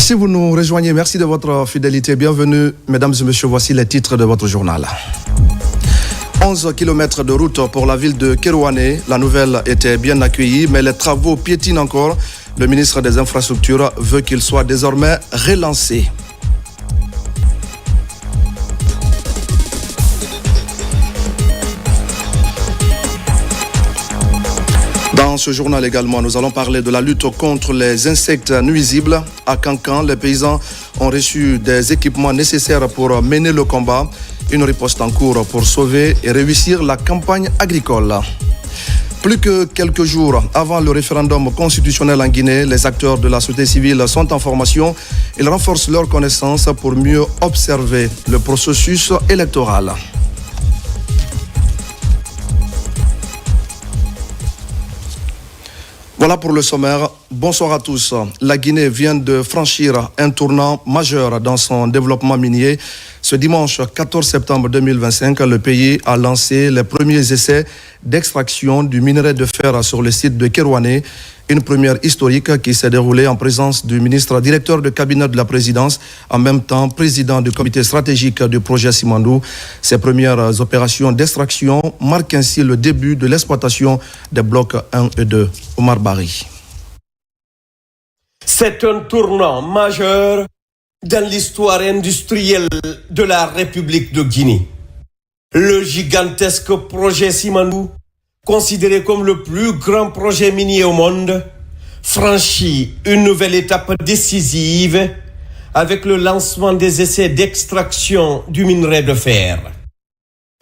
Si vous nous rejoignez, merci de votre fidélité. Bienvenue, mesdames et messieurs, voici les titres de votre journal. 11 km de route pour la ville de Kerouané. La nouvelle était bien accueillie, mais les travaux piétinent encore. Le ministre des Infrastructures veut qu'il soit désormais relancé. Dans ce journal également, nous allons parler de la lutte contre les insectes nuisibles. À Cancan, les paysans ont reçu des équipements nécessaires pour mener le combat. Une riposte en cours pour sauver et réussir la campagne agricole. Plus que quelques jours avant le référendum constitutionnel en Guinée, les acteurs de la société civile sont en formation. Ils renforcent leurs connaissances pour mieux observer le processus électoral. Voilà pour le sommaire. Bonsoir à tous. La Guinée vient de franchir un tournant majeur dans son développement minier. Ce dimanche 14 septembre 2025, le pays a lancé les premiers essais d'extraction du minerai de fer sur le site de Kerouané. Une première historique qui s'est déroulée en présence du ministre directeur de cabinet de la présidence, en même temps président du comité stratégique du projet Simandou. Ces premières opérations d'extraction marquent ainsi le début de l'exploitation des blocs 1 et 2. Omar Bari. C'est un tournant majeur dans l'histoire industrielle de la République de Guinée. Le gigantesque projet Simandou, considéré comme le plus grand projet minier au monde, franchit une nouvelle étape décisive avec le lancement des essais d'extraction du minerai de fer.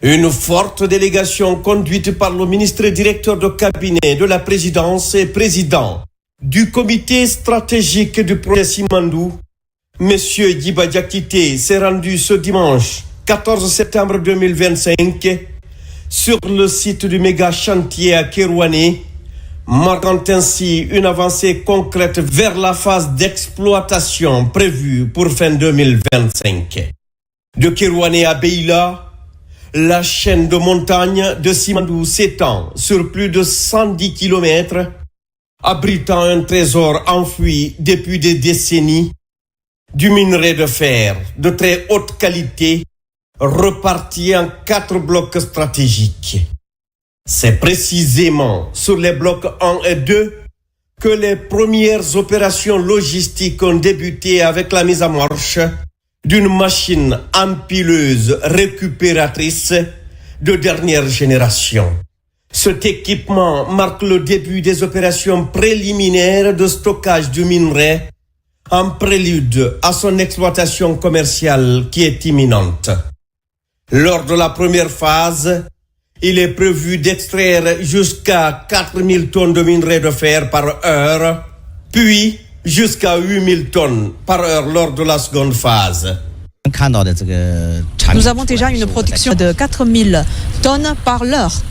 Une forte délégation conduite par le ministre directeur de cabinet de la présidence et président du comité stratégique du projet Simandou, M. Djiba Diakité, s'est rendu ce dimanche 14 septembre 2025 sur le site du méga chantier à Kerouané, marquant ainsi une avancée concrète vers la phase d'exploitation prévue pour fin 2025. De Kerouané à Beila, la chaîne de montagnes de Simandou s'étend sur plus de 110 km, abritant un trésor enfoui depuis des décennies, du minerai de fer de très haute qualité, reparti en 4 blocs stratégiques. C'est précisément sur les blocs 1 et 2 que les premières opérations logistiques ont débuté avec la mise en marche d'une machine empileuse récupératrice de dernière génération. Cet équipement marque le début des opérations préliminaires de stockage du minerai en prélude à son exploitation commerciale qui est imminente. Lors de la première phase, il est prévu d'extraire jusqu'à 4000 tonnes de minerai de fer par heure, puis jusqu'à 8000 tonnes par heure lors de la seconde phase. Nous avons déjà une production de 4000 tonnes par heure.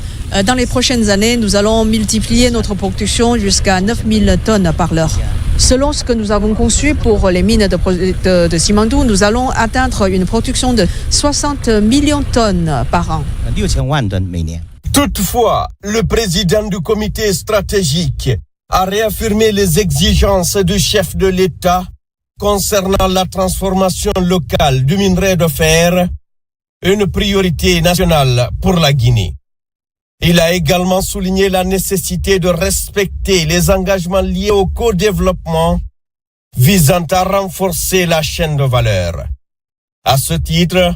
Dans les prochaines années, nous allons multiplier notre production jusqu'à 9000 tonnes par heure. Selon ce que nous avons conçu pour les mines de Simandou, nous allons atteindre une production de 60 millions de tonnes par an. Toutefois, le président du comité stratégique a réaffirmé les exigences du chef de l'État concernant la transformation locale du minerai de fer, une priorité nationale pour la Guinée. Il a également souligné la nécessité de respecter les engagements liés au co-développement visant à renforcer la chaîne de valeur. À ce titre,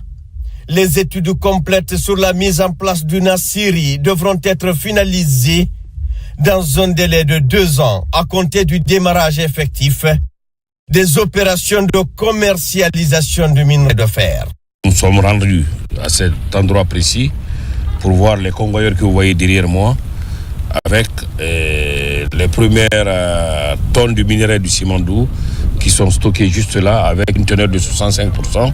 les études complètes sur la mise en place d'une aciérie devront être finalisées dans un délai de 2 ans à compter du démarrage effectif des opérations de commercialisation du minerai de fer. Nous sommes rendus à cet endroit précis pour voir les convoyeurs que vous voyez derrière moi avec les premières tonnes du minerai du Simandou qui sont stockées juste là avec une teneur de 65%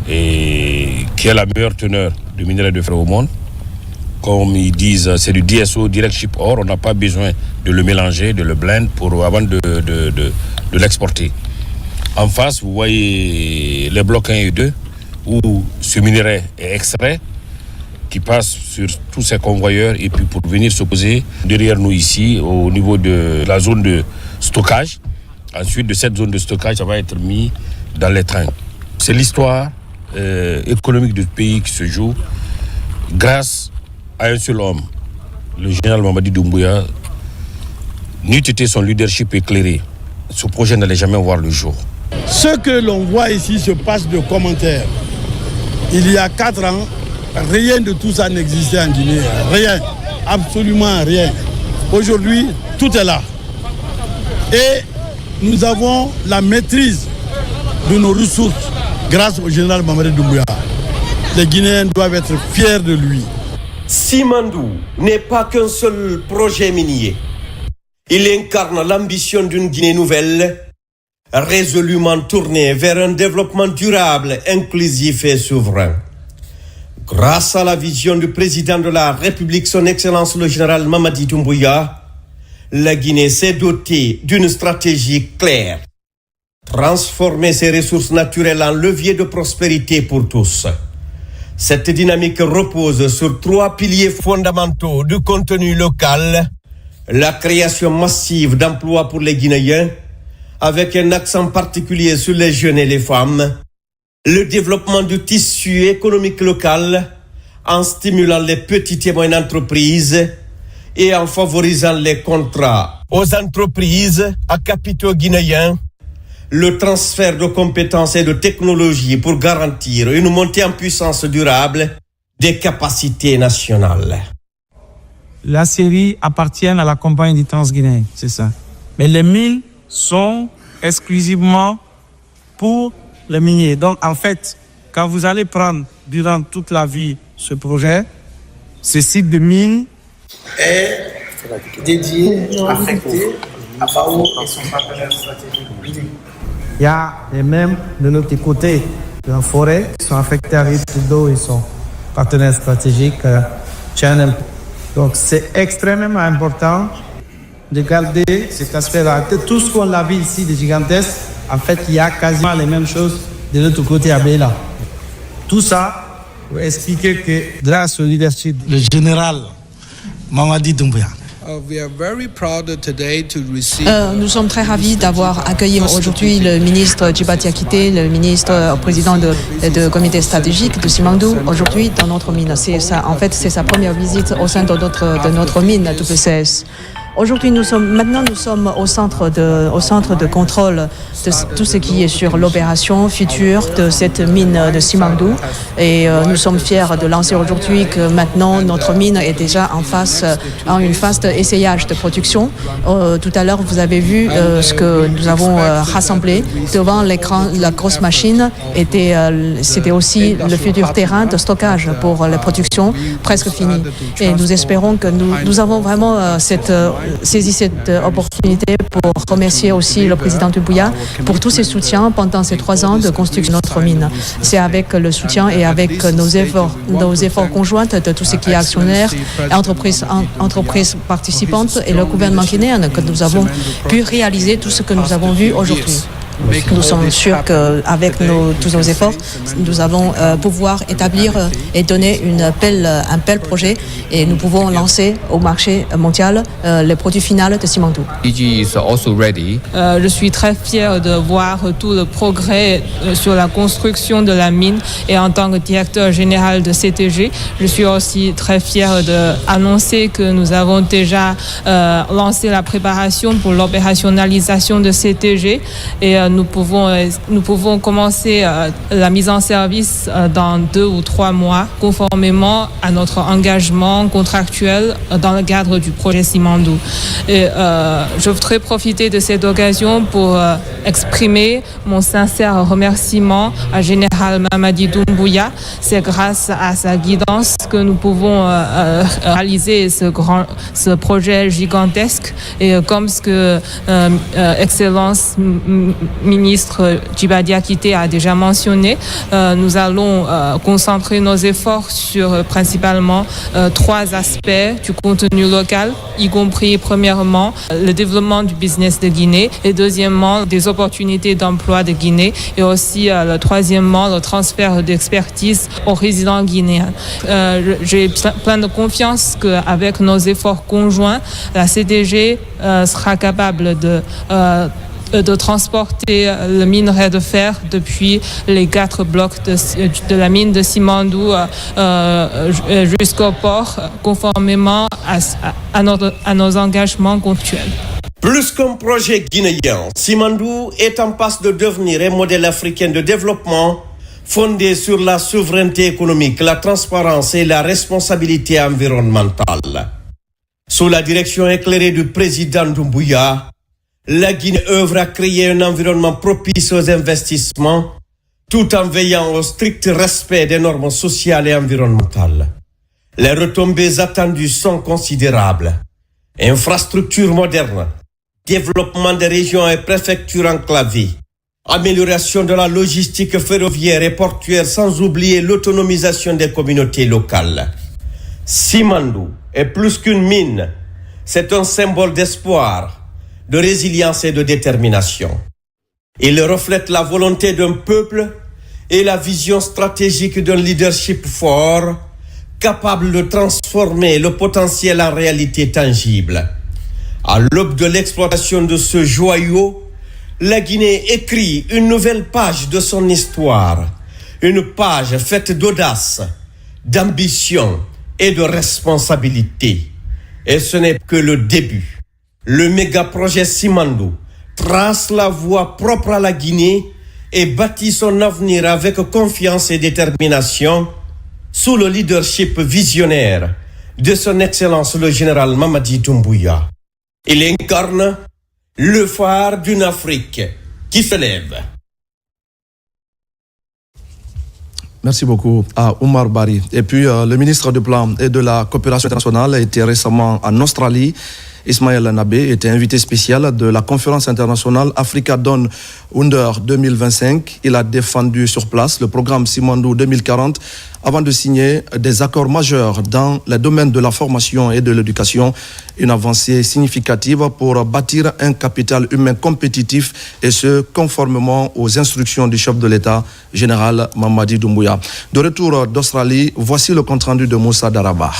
et qui est la meilleure teneur du minerai de fer au monde. Comme ils disent, c'est du DSO, Direct Ship Ore, on n'a pas besoin de le mélanger, de le blend avant de l'exporter. En face, vous voyez les blocs 1 et 2 où ce minerai est extrait, qui passe sur tous ces convoyeurs et puis pour venir se poser derrière nous ici au niveau de la zone de stockage ensuite de cette zone de stockage, ça va être mis dans les trains. C'est l'histoire économique du pays qui se joue grâce à un seul homme, le général Mamadi Doumbouya. N'eût été son leadership éclairé, ce projet n'allait jamais voir le jour. Ce que l'on voit ici se passe de commentaires. Il y a 4 ans, rien de tout ça n'existait en Guinée. Rien, absolument rien. Aujourd'hui, tout est là. Et nous avons la maîtrise de nos ressources grâce au général Mamadi Doumbouya. Les Guinéens doivent être fiers de lui. Simandou n'est pas qu'un seul projet minier. Il incarne l'ambition d'une Guinée nouvelle, résolument tournée vers un développement durable, inclusif et souverain. Grâce à la vision du président de la République, son Excellence le général Mamadi Doumbouya, la Guinée s'est dotée d'une stratégie claire. Transformer ses ressources naturelles en levier de prospérité pour tous. Cette dynamique repose sur 3 piliers fondamentaux du contenu local, la création massive d'emplois pour les Guinéens, avec un accent particulier sur les jeunes et les femmes, le développement du tissu économique local en stimulant les petites et moyennes entreprises et en favorisant les contrats aux entreprises à capitaux guinéens, le transfert de compétences et de technologies pour garantir une montée en puissance durable des capacités nationales. La série appartient à la compagnie du Transguinéen, c'est ça. Mais les mines sont exclusivement pour les miniers. Donc, en fait, quand vous allez prendre durant toute la vie ce projet, ce site de mine est dédié, affecté à Bao et son partenaire stratégique. Il y a les mêmes de notre côté de la forêt qui sont affectés à Ritudo et son partenaire stratégique Channel. Donc c'est extrêmement important de garder cet aspect-là. Tout ce qu'on a vu ici de gigantesque, en fait, il y a quasiment les mêmes choses de l'autre côté à Béla. Tout ça pour expliquer que grâce au leadership du général Mamadi Doumbouya, nous sommes très ravis d'avoir accueilli aujourd'hui le ministre Djiba Diakité, le ministre président du comité stratégique de Simandou, aujourd'hui dans notre mine. C'est sa première visite au sein de notre mine WCS. Aujourd'hui, nous sommes au centre de contrôle de tout ce qui est sur l'opération future de cette mine de Simandou. Et nous sommes fiers de lancer aujourd'hui que maintenant notre mine est déjà en une phase d'essayage de production. Tout à l'heure, vous avez vu ce que nous avons rassemblé devant l'écran. La grosse machine c'était aussi le futur terrain de stockage pour la production presque fini. Et nous espérons que nous avons vraiment saisi cette opportunité pour remercier aussi le président Doumbouya pour tous ses soutiens pendant ces 3 ans de construction de notre mine. C'est avec le soutien et avec nos efforts conjoints de tous ces qui est actionnaires, entreprises participantes et le gouvernement guinéen que nous avons pu réaliser tout ce que nous avons vu aujourd'hui. Nous sommes sûrs qu'avec tous nos efforts, nous allons pouvoir établir et donner un bel projet et nous pouvons lancer au marché mondial les produits finaux de Simandou. Je suis très fière de voir tout le progrès sur la construction de la mine et en tant que directeur général de CTG, je suis aussi très fière d'annoncer que nous avons déjà lancé la préparation pour l'opérationnalisation de CTG et nous pouvons commencer la mise en service dans 2 ou 3 mois, conformément à notre engagement contractuel dans le cadre du projet Simandou. Et je voudrais profiter de cette occasion pour exprimer mon sincère remerciement à Général Mamadi Doumbouya. C'est grâce à sa guidance que nous pouvons réaliser ce projet gigantesque. Et comme ce que Excellence ministre Djiba Diakité a déjà mentionné, nous allons concentrer nos efforts sur principalement 3 aspects du contenu local, y compris premièrement le développement du business de Guinée et deuxièmement des opportunités d'emploi de Guinée et aussi troisièmement le transfert d'expertise aux résidents guinéens. J'ai plein de confiance qu'avec nos efforts conjoints, la CTG sera capable de de transporter le minerai de fer depuis les 4 blocs de la mine de Simandou jusqu'au port, conformément à nos engagements contractuels. Plus qu'un projet guinéen, Simandou est en passe de devenir un modèle africain de développement fondé sur la souveraineté économique, la transparence et la responsabilité environnementale. Sous la direction éclairée du président Doumbouya, la Guinée œuvre à créer un environnement propice aux investissements tout en veillant au strict respect des normes sociales et environnementales. Les retombées attendues sont considérables. Infrastructures modernes, développement des régions et préfectures enclavées, amélioration de la logistique ferroviaire et portuaire sans oublier l'autonomisation des communautés locales. Simandou est plus qu'une mine, c'est un symbole d'espoir, de résilience et de détermination. Il reflète la volonté d'un peuple et la vision stratégique d'un leadership fort, capable de transformer le potentiel en réalité tangible. À l'aube de l'exploitation de ce joyau, la Guinée écrit une nouvelle page de son histoire, une page faite d'audace, d'ambition et de responsabilité. Et ce n'est que le début. Le méga-projet Simandou trace la voie propre à la Guinée et bâtit son avenir avec confiance et détermination sous le leadership visionnaire de son Excellence le général Mamadi Doumbouya. Il incarne le phare d'une Afrique qui se lève. Merci beaucoup à Oumar Bari. Et puis, le ministre du Plan et de la Coopération internationale a été récemment en Australie. Ismaël Nabé était invité spécial de la conférence internationale Africa Down Under 2025. Il a défendu sur place le programme Simandou 2040 avant de signer des accords majeurs dans les domaines de la formation et de l'éducation. Une avancée significative pour bâtir un capital humain compétitif et ce, conformément aux instructions du chef de l'État, général Mamadi Doumbouya. De retour d'Australie, voici le compte-rendu de Moussa Daraba.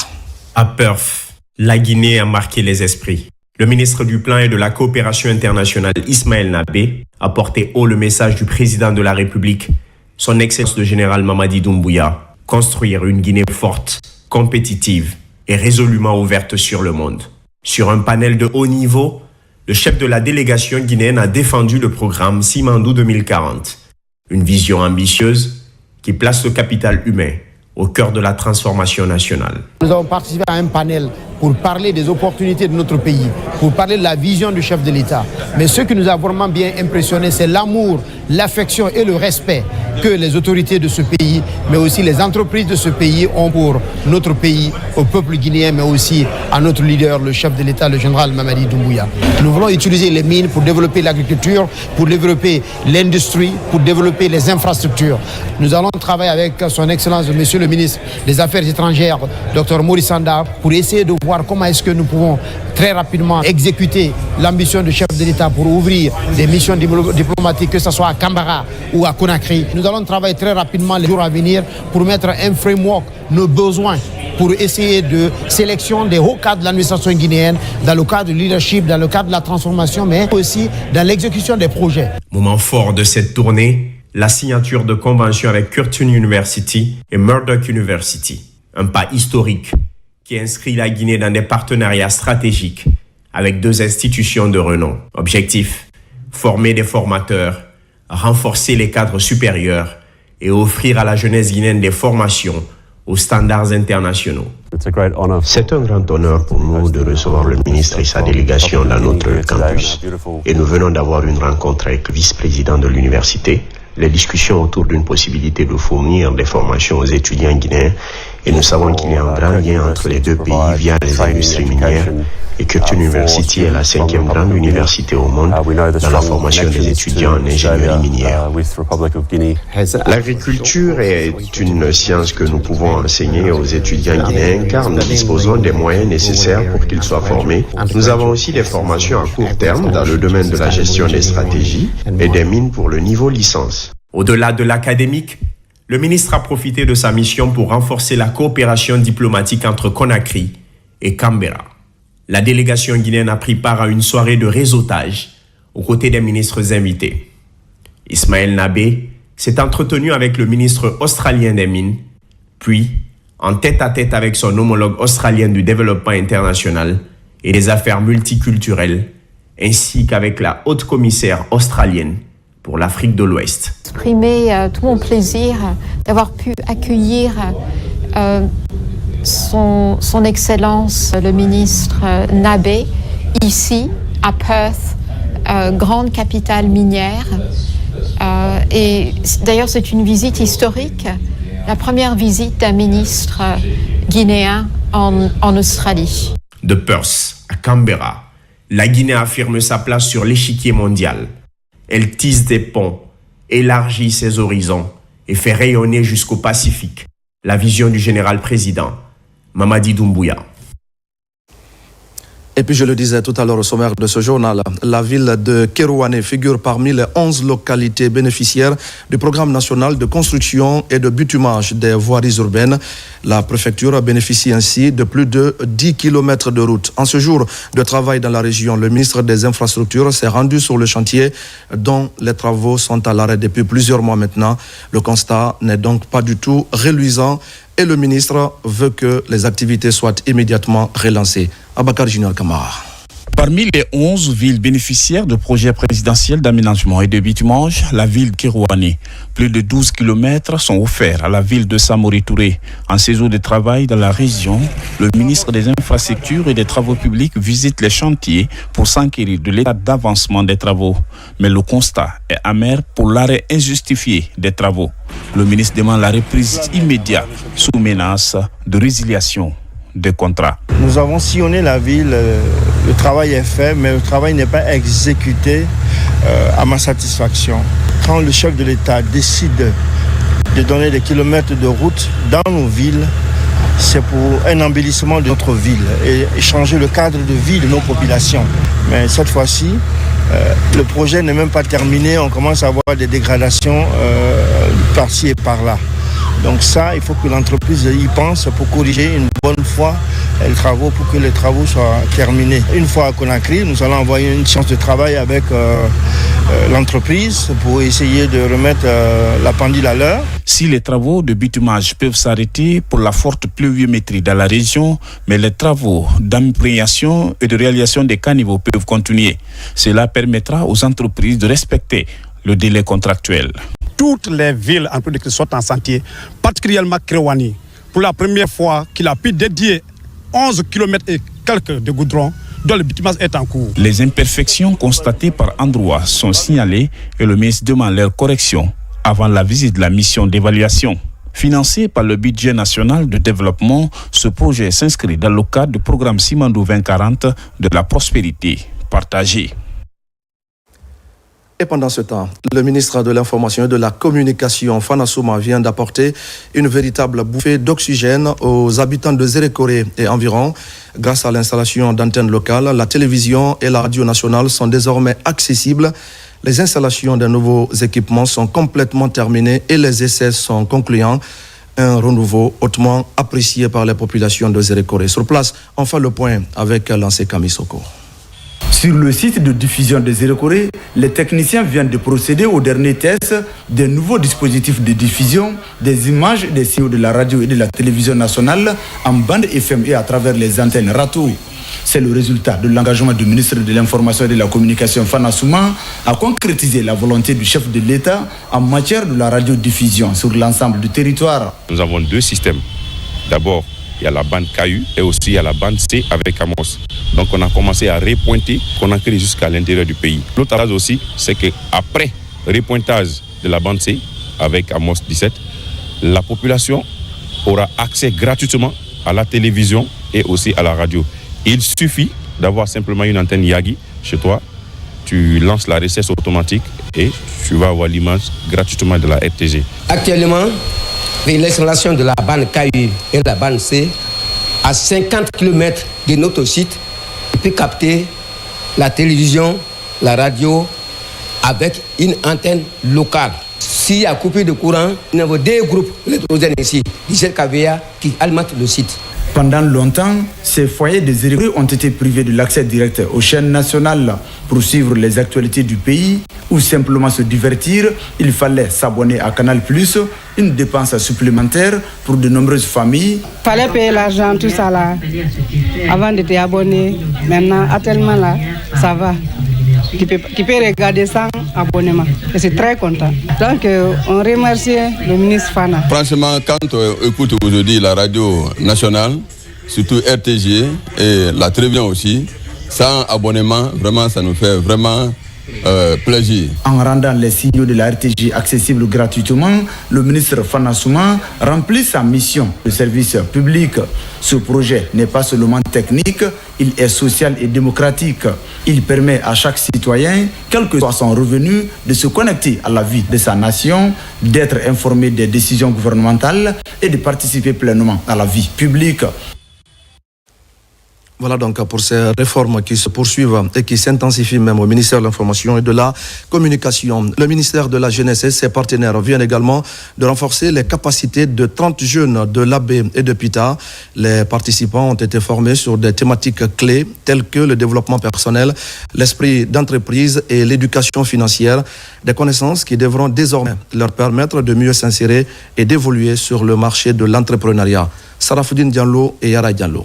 À Perth, la Guinée a marqué les esprits. Le ministre du Plan et de la Coopération internationale, Ismaël Nabé, a porté haut le message du président de la République, son Excellence le général Mamadi Doumbouya, construire une Guinée forte, compétitive et résolument ouverte sur le monde. Sur un panel de haut niveau, le chef de la délégation guinéenne a défendu le programme Simandou 2040, une vision ambitieuse qui place le capital humain au cœur de la transformation nationale. Nous avons participé à un panel pour parler des opportunités de notre pays, pour parler de la vision du chef de l'État. Mais ce qui nous a vraiment bien impressionné, c'est l'amour, l'affection et le respect que les autorités de ce pays, mais aussi les entreprises de ce pays ont pour notre pays, au peuple guinéen, mais aussi à notre leader, le chef de l'État, le général Mamadi Doumbouya. Nous voulons utiliser les mines pour développer l'agriculture, pour développer l'industrie, pour développer les infrastructures. Nous allons travailler avec son Excellence, Monsieur le ministre des Affaires étrangères, Dr Maurice Sanda, pour essayer de voir comment est-ce que nous pouvons très rapidement exécuter l'ambition du chef de l'État pour ouvrir des missions diplomatiques, que ce soit à Canberra ou à Conakry. Nous allons travailler très rapidement les jours à venir pour mettre un framework, nos besoins, pour essayer de sélection des hauts cadres de l'administration guinéenne, dans le cadre du leadership, dans le cadre de la transformation, mais aussi dans l'exécution des projets. Moment fort de cette tournée, la signature de conventions avec Curtin University et Murdoch University. Un pas historique qui inscrit la Guinée dans des partenariats stratégiques avec 2 institutions de renom. Objectif, former des formateurs, renforcer les cadres supérieurs et offrir à la jeunesse guinéenne des formations aux standards internationaux. C'est un grand honneur pour nous de recevoir le ministre et sa délégation dans notre campus. Et nous venons d'avoir une rencontre avec le vice-président de l'université, les discussions autour d'une possibilité de fournir des formations aux étudiants guinéens. Et nous savons qu'il y a un grand lien entre les 2 pays via les industries minières et Curtin University est la 5e grande université au monde dans la formation des étudiants en ingénierie minière. L'agriculture est une science que nous pouvons enseigner aux étudiants guinéens car nous disposons des moyens nécessaires pour qu'ils soient formés. Nous avons aussi des formations à court terme dans le domaine de la gestion des stratégies et des mines pour le niveau licence. Au-delà de l'académique, le ministre a profité de sa mission pour renforcer la coopération diplomatique entre Conakry et Canberra. La délégation guinéenne a pris part à une soirée de réseautage aux côtés des ministres invités. Ismaël Nabé s'est entretenu avec le ministre australien des Mines, puis en tête-à-tête avec son homologue australien du développement international et des affaires multiculturelles, ainsi qu'avec la haute commissaire australienne pour l'Afrique de l'Ouest. Exprimer tout mon plaisir d'avoir pu accueillir son Excellence le ministre Nabé ici à Perth, grande capitale minière. Et d'ailleurs c'est une visite historique, la première visite d'un ministre guinéen en Australie. De Perth à Canberra, la Guinée affirme sa place sur l'échiquier mondial. Elle tisse des ponts, élargit ses horizons et fait rayonner jusqu'au Pacifique la vision du général-président Mamadi Doumbouya. Et puis je le disais tout à l'heure au sommaire de ce journal, la ville de Kerouané figure parmi les 11 localités bénéficiaires du programme national de construction et de bitumage des voiries urbaines. La préfecture bénéficie ainsi de plus de 10 km de route. En ce jour de travail dans la région, le ministre des Infrastructures s'est rendu sur le chantier dont les travaux sont à l'arrêt depuis plusieurs mois maintenant. Le constat n'est donc pas du tout reluisant et le ministre veut que les activités soient immédiatement relancées. Abakar Junior Kamara. Parmi les 11 villes bénéficiaires de projets présidentiels d'aménagement et de bitumage, la ville de Kerouané. Plus de 12 km sont offerts à la ville de Samori Touré. En séjour de travail dans la région, le ministre des Infrastructures et des Travaux publics visite les chantiers pour s'enquérir de l'état d'avancement des travaux. Mais le constat est amer pour l'arrêt injustifié des travaux. Le ministre demande la reprise immédiate sous menace de résiliation des contrats. Nous avons sillonné la ville, le travail est fait, mais le travail n'est pas exécuté à ma satisfaction. Quand le chef de l'État décide de donner des kilomètres de route dans nos villes, c'est pour un embellissement de notre ville et changer le cadre de vie de nos populations. Mais cette fois-ci, le projet n'est même pas terminé, on commence à avoir des dégradations par-ci et par-là. Donc ça, il faut que l'entreprise y pense pour corriger une bonne fois les travaux, pour que les travaux soient terminés. Une fois à Conakry, nous allons envoyer une séance de travail avec l'entreprise pour essayer de remettre la pendule à l'heure. Si les travaux de bitumage peuvent s'arrêter pour la forte pluviométrie dans la région, mais les travaux d'imprégnation et de réalisation des caniveaux peuvent continuer. Cela permettra aux entreprises de respecter le délai contractuel. Toutes les villes en production sont en chantier, particulièrement Kerouané. Pour la première fois qu'il a pu dédier 11 km et quelques de goudron dont le bitumage est en cours. Les imperfections constatées par endroits sont signalées et le ministre demande leur correction avant la visite de la mission d'évaluation. Financé par le budget national de développement, ce projet s'inscrit dans le cadre du programme Simandou 2040 de la prospérité partagée. Et pendant ce temps, le ministre de l'Information et de la Communication, Fana Souma, vient d'apporter une véritable bouffée d'oxygène aux habitants de Zérékoré et environ. Grâce à l'installation d'antennes locales, la télévision et la radio nationale sont désormais accessibles. Les installations des nouveaux équipements sont complètement terminées et les essais sont concluants. Un renouveau hautement apprécié par les populations de Zérékoré. Sur place, on fait le point avec l'ancien Kamisoko. Sur le site de diffusion de Zérékoré, les techniciens viennent de procéder au dernier test des nouveaux dispositifs de diffusion des images et des signaux de la radio et de la télévision nationale en bande FM et à travers les antennes RATO. C'est le résultat de l'engagement du ministre de l'Information et de la Communication, Fana Souma, à concrétiser la volonté du chef de l'État en matière de la radiodiffusion sur l'ensemble du territoire. Nous avons deux systèmes. D'abord, il y a la bande KU et aussi il y a la bande C avec Amos. Donc on a commencé à repointer Conakry jusqu'à l'intérieur du pays. L'autre chose aussi, c'est qu'après repointage de la bande C avec Amos 17, la population aura accès gratuitement à la télévision et aussi à la radio. Il suffit d'avoir simplement une antenne Yagi chez toi, tu lances la recette automatique et tu vas avoir l'image gratuitement de la RTG. Actuellement, l'installation de la bande KU et la bande C à 50 km de notre site peut capter la télévision, la radio avec une antenne locale. S'il y a coupé de courant, nous avons deux groupes électrogènes ici, 17 kVA qui alimentent le site. Pendant longtemps, ces foyers désireux ont été privés de l'accès direct aux chaînes nationales pour suivre les actualités du pays ou simplement se divertir. Il fallait s'abonner à Canal+, une dépense supplémentaire pour de nombreuses familles. Il fallait payer l'argent, tout ça là, avant d'être abonné. Maintenant, actuellement là, ça va. Tu peux regarder sans abonnement. Je suis très content. Donc, on remercie le ministre Fana. Franchement, quand on écoute aujourd'hui la radio nationale, surtout RTG et la Télévision aussi, sans abonnement, vraiment, ça nous fait vraiment plaisir. En rendant les signaux de la RTG accessibles gratuitement, le ministre Fana Souma remplit sa mission de service public. Ce projet n'est pas seulement technique, il est social et démocratique. Il permet à chaque citoyen, quel que soit son revenu, de se connecter à la vie de sa nation, d'être informé des décisions gouvernementales et de participer pleinement à la vie publique. Voilà donc pour ces réformes qui se poursuivent et qui s'intensifient même au ministère de l'Information et de la Communication. Le ministère de la Jeunesse et ses partenaires viennent également de renforcer les capacités de 30 jeunes de l'Abbé et de Pita. Les participants ont été formés sur des thématiques clés telles que le développement personnel, l'esprit d'entreprise et l'éducation financière. Des connaissances qui devront désormais leur permettre de mieux s'insérer et d'évoluer sur le marché de l'entrepreneuriat. Sarafoudine Diallo et Yara Diallo.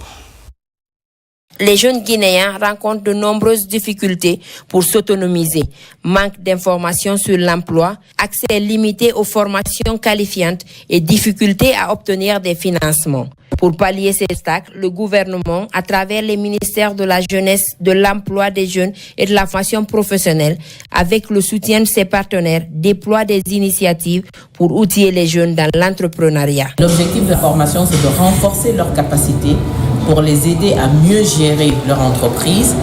Les jeunes Guinéens rencontrent de nombreuses difficultés pour s'autonomiser. Manque d'informations sur l'emploi, accès limité aux formations qualifiantes et difficultés à obtenir des financements. Pour pallier ces obstacles, le gouvernement, à travers les ministères de la Jeunesse, de l'Emploi des jeunes et de la formation professionnelle, avec le soutien de ses partenaires, déploie des initiatives pour outiller les jeunes dans l'entrepreneuriat. L'objectif de la formation, c'est de renforcer leurs capacités pour les aider à mieux gérer leur entreprise